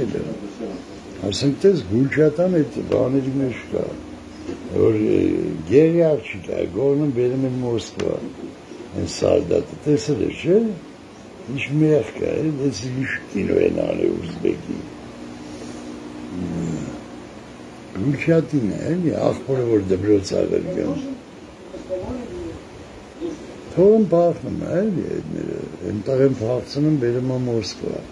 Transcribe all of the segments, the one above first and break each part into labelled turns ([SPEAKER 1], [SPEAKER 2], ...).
[SPEAKER 1] եկել է։ Ասենք տես Գուլչատան այդ բաների մեջ կա, որ գերի աղջիկ է, գորնում բերում են Մոսկվա, այն սարդատը, տեսել է, չէ՞, ինչ մեղք է, դες ինչ կինո են անել ուզբեկի։ Գուլչատին է, էլի, աղբորը, որ դպրոց աղել կան։ Թողն փախնում է, էլի, այնտեղ են փախցնում, բերում է Մոսկվա,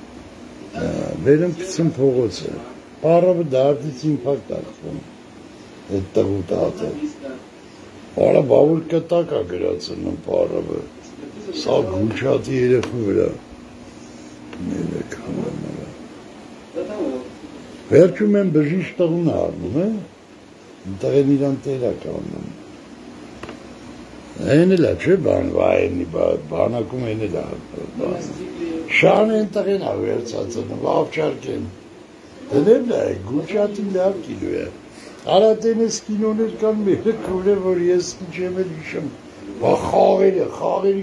[SPEAKER 1] բերում գցում փողոցը, պարավը դարձից ինպակտ աղվում, այդ տղու տատը, պարա բավուր կտակ է գրացնում պարավը, սա Գուլչատի երեխու վրա, վերջում են բժիշկ տղուն առնում, այնտեղ են իրան տերա կանում, այն էլ է, չէ բան, վայենի բանակում այն էլ է, շան այնտեղ են ավերցածն, վավճարկ են, դնել է, Գուլչատին լավ կինո է, Արատենես կինոներ կան մերը կուրը, որ ես միջև էլ իշեմ, խաղերը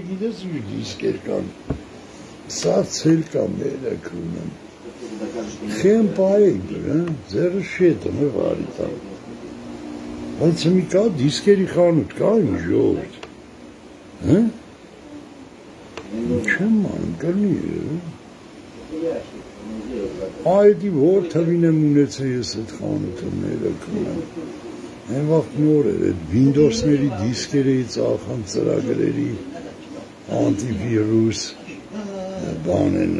[SPEAKER 1] գիտես ուր դիսկեր կան, սա ծել կա մերը կուրնեմ, խեն պայեք, ձերը շետն է վարի տան, բայց մի կա դիսկերի խանութ կա ինչ ժողորդ, չեմ ման կրնի Այդի որ թվին եմ ունեցել ես այդ խանութը ներակում եմ, այն վաղտ նոր էր, այդ Windows-ների դիսկեր էի ծախան ծրագրերի, անտիվիրուս, բան են,